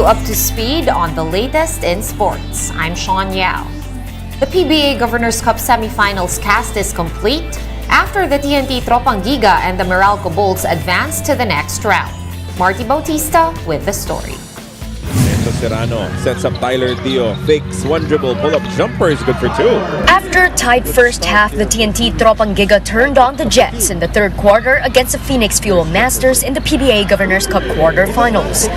you up to speed on the latest in sports. I'm Sean Yao. The PBA Governors Cup semifinals cast is complete after the TNT Tropang Giga and the Meralco Bolts advanced to the next round. Marty Bautista with the story. Serrano sets up Tyler Tio, fakes one dribble, pull-up jumper is good for two. After a tight first half, the TNT Tropang Giga turned on the Jets in the third quarter against the Phoenix Fuel Masters in the PBA Governors Cup quarterfinals.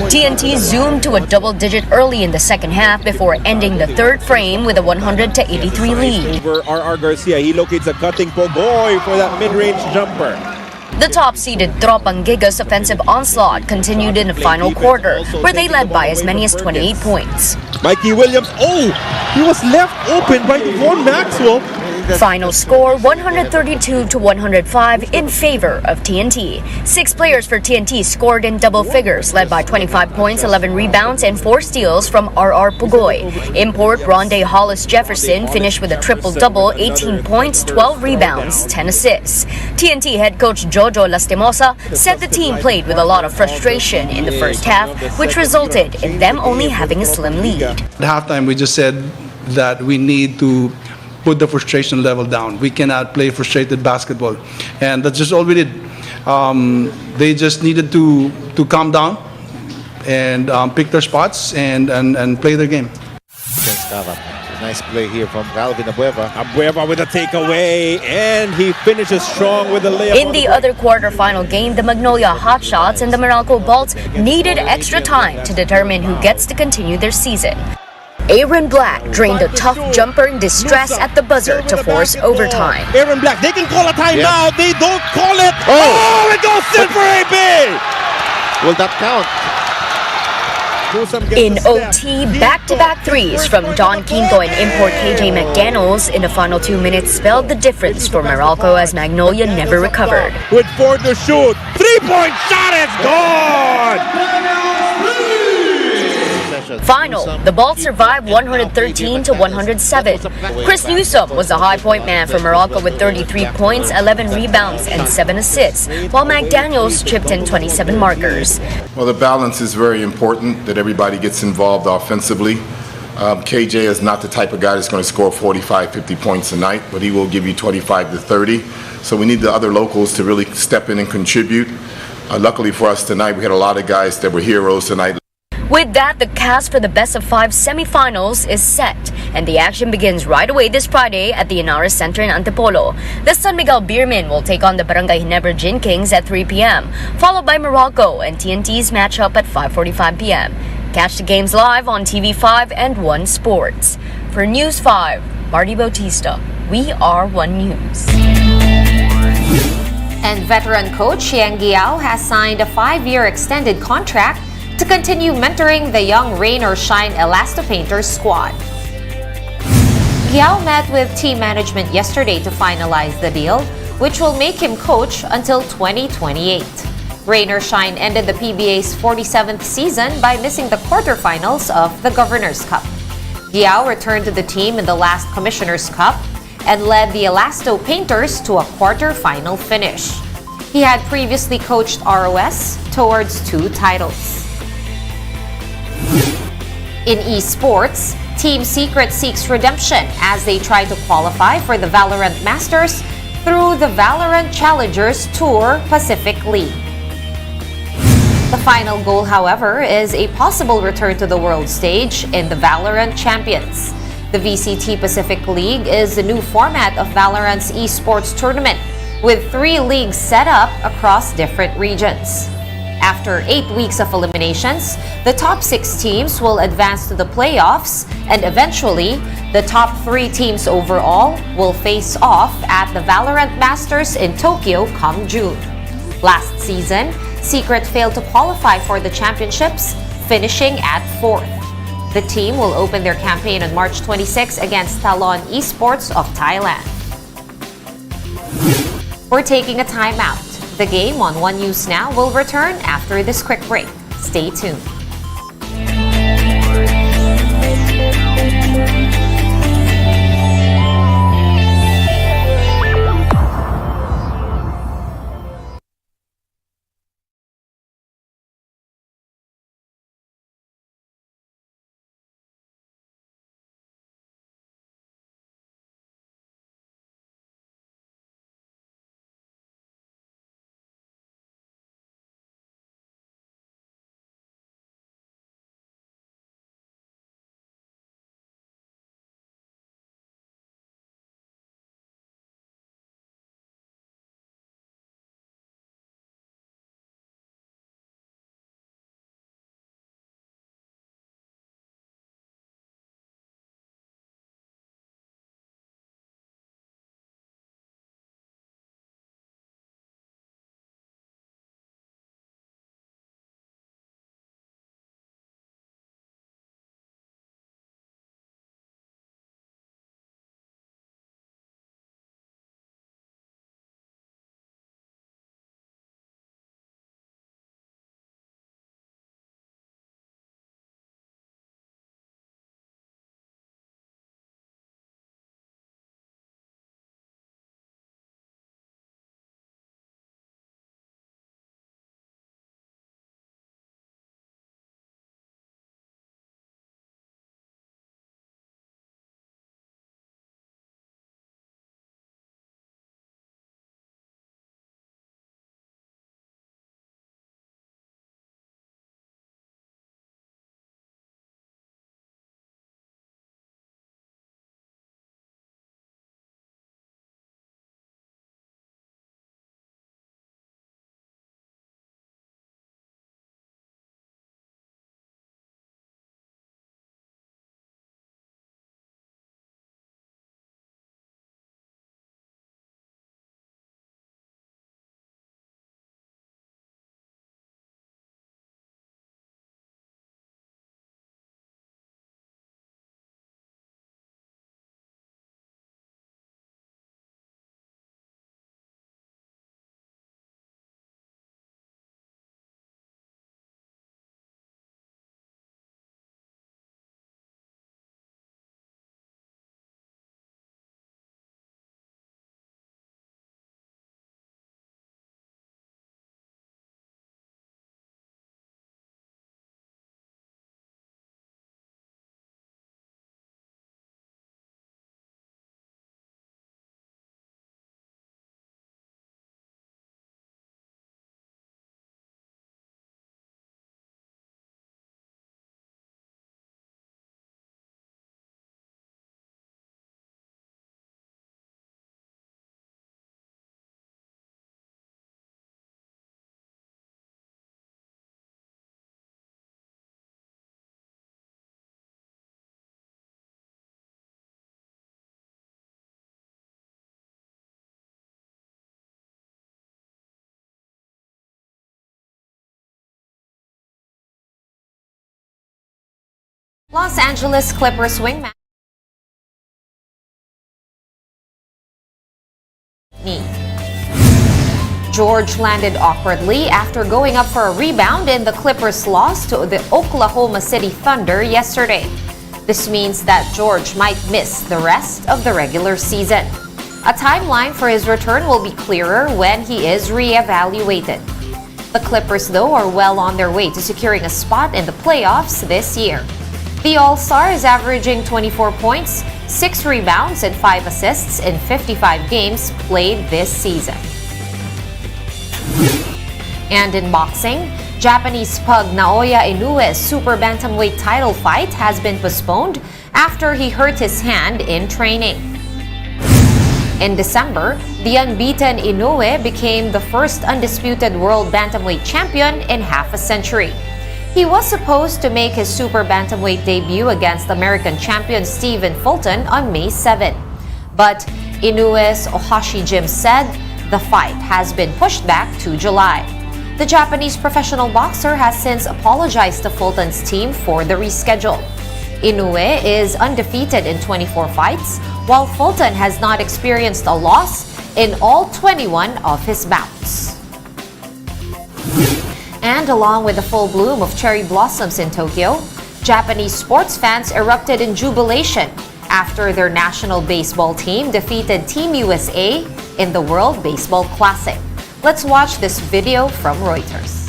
TNT zoomed to a double-digit early in the second half before ending the third frame with a 100-83 lead. Over R.R. Garcia, he locates a cutting Pogoy for that mid-range jumper. The top-seeded Tropang Giga's offensive onslaught continued in the final quarter, where they led by as many as 28 points. Mikey Williams, he was left open by Devon Maxwell. Final score 132-105 in favor of TNT. 6 players for TNT scored in double figures, led by 25 points, 11 rebounds, and 4 steals from R.R. Pugoy. Import Ronde Hollis Jefferson finished with a triple-double, 18 points, 12 rebounds, 10 assists. TNT head coach Jojo Lastimosa said the team played with a lot of frustration in the first half, which resulted in them only having a slim lead. At halftime, we just said that we need to put the frustration level down. We cannot play frustrated basketball, and that's just all we did. They just needed to calm down and pick their spots and play their game. Nice play here from Calvin Abueva. Abueva with a takeaway, and he finishes strong with a layup. In the other quarterfinal game, the Magnolia Hotshots and the Meralco Bolts needed extra time to determine who gets to continue their season. Aaron Black drained a tough jumper in distress at the buzzer to force overtime. Aaron Black, they can call a timeout. They don't call it. It goes in for AB. Will that count? In OT, back-to-back threes from Don Quinto and import KJ McDaniels in the final 2 minutes spelled the difference for Meralco as Magnolia never recovered. With 4 to shoot. 3-point shot is gone. Final, the Bolts survived 113-107. Chris Newsom was the high point man for Meralco with 33 points, 11 rebounds, and 7 assists, while McDaniels chipped in 27 markers. Well, the balance is very important, that everybody gets involved offensively. KJ is not the type of guy that's going to score 45, 50 points a night, but he will give you 25 to 30. So we need the other locals to really step in and contribute. Luckily for us tonight, we had a lot of guys that were heroes tonight. With that, the cast for the best-of-5 semifinals is set, and the action begins right away this Friday at the Inares Center in Antipolo. The San Miguel Beermen will take on the Barangay Ginebra Gin Kings at 3 p.m., followed by Meralco and TNT's matchup at 5:45 p.m. Catch the games live on TV5 and One Sports. For News 5, Marty Bautista, we are One News. And veteran coach Yang Giao has signed a 5-year extended contract to continue mentoring the young Rain or Shine Elastopainters squad. Giao met with team management yesterday to finalize the deal, which will make him coach until 2028. Rain or Shine ended the PBA's 47th season by missing the quarterfinals of the Governors Cup. Giao returned to the team in the last Commissioner's Cup and led the Elastopainters to a quarterfinal finish. He had previously coached ROS towards 2 titles. In esports, Team Secret seeks redemption as they try to qualify for the Valorant Masters through the Valorant Challengers Tour Pacific League. The final goal, however, is a possible return to the world stage in the Valorant Champions. The VCT Pacific League is the new format of Valorant's esports tournament, with 3 leagues set up across different regions. After 8 weeks of eliminations, the top 6 teams will advance to the playoffs, and eventually, the top 3 teams overall will face off at the Valorant Masters in Tokyo come June. Last season, Secret failed to qualify for the championships, finishing at 4th. The team will open their campaign on March 26 against Talon Esports of Thailand. We're taking a timeout. The game on One News Now will return after this quick break. Stay tuned. Los Angeles Clippers wingman knee. George landed awkwardly after going up for a rebound in the Clippers' loss to the Oklahoma City Thunder yesterday. This means that George might miss the rest of the regular season. A timeline for his return will be clearer when he is re-evaluated. The Clippers, though, are well on their way to securing a spot in the playoffs this year. The All-Star is averaging 24 points, 6 rebounds, and 5 assists in 55 games played this season. And in boxing, Japanese pug Naoya Inoue's super bantamweight title fight has been postponed after he hurt his hand in training. In December, the unbeaten Inoue became the first undisputed world bantamweight champion in half a century. He was supposed to make his super bantamweight debut against American champion Stephen Fulton on May 7. But Inoue's Ohashi Gym said the fight has been pushed back to July. The Japanese professional boxer has since apologized to Fulton's team for the reschedule. Inoue is undefeated in 24 fights, while Fulton has not experienced a loss in all 21 of his bouts. And along with the full bloom of cherry blossoms in Tokyo, Japanese sports fans erupted in jubilation after their national baseball team defeated Team USA in the World Baseball Classic. Let's watch this video from Reuters. "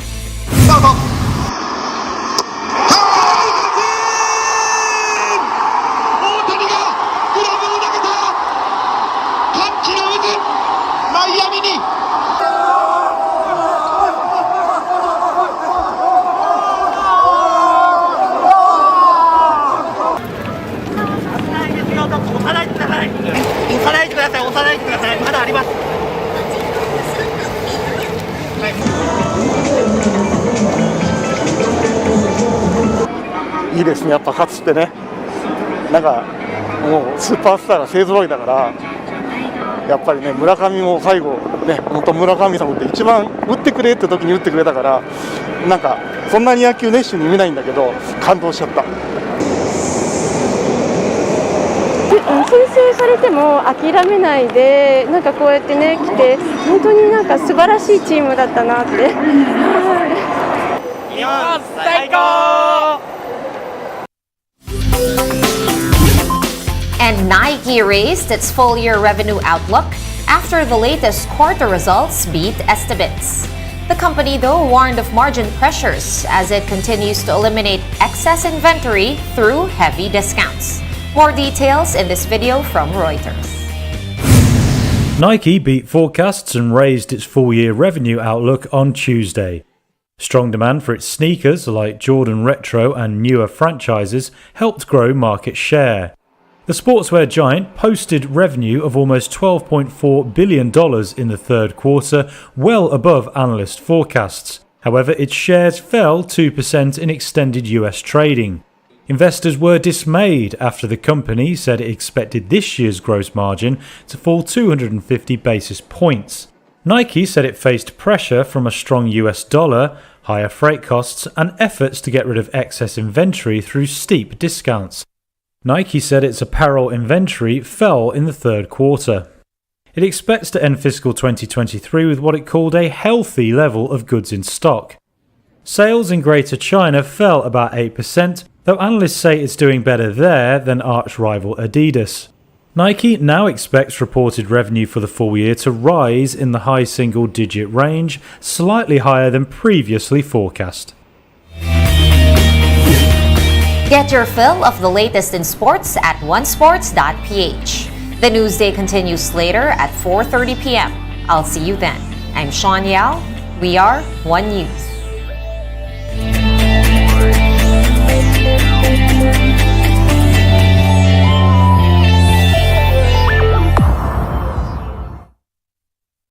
いいですね、やっぱ勝つってね、なんかもうスーパースターが勢ぞろいだから、やっぱりね、村上も最後、ね、本当、村神様って一番打ってくれって時に打ってくれたから、なんかそんなに野球熱心に見ないんだけど、感動しちゃった。先制されても諦めないで、なんかこうやってね、来て、本当になんか素晴らしいチームだったなって。日本最高And Nike raised its full-year revenue outlook after the latest quarter results beat estimates. The company, though, warned of margin pressures as it continues to eliminate excess inventory through heavy discounts. More details in this video from Reuters. Nike beat forecasts and raised its full-year revenue outlook on Tuesday. Strong demand for its sneakers like Jordan Retro and newer franchises helped grow market share. The sportswear giant posted revenue of almost $12.4 billion in the third quarter, well above analyst forecasts. However, its shares fell 2% in extended US trading. Investors were dismayed after the company said it expected this year's gross margin to fall 250 basis points. Nike said it faced pressure from a strong US dollar, higher freight costs, and efforts to get rid of excess inventory through steep discounts. Nike said its apparel inventory fell in the third quarter. It expects to end fiscal 2023 with what it called a healthy level of goods in stock. Sales in Greater China fell about 8%, though analysts say it's doing better there than arch-rival Adidas. Nike now expects reported revenue for the full year to rise in the high single-digit range, slightly higher than previously forecast. Get your fill of the latest in sports at onesports.ph. The news day continues later at 4:30 p.m. I'll see you then. I'm Sean Yao. We are One News.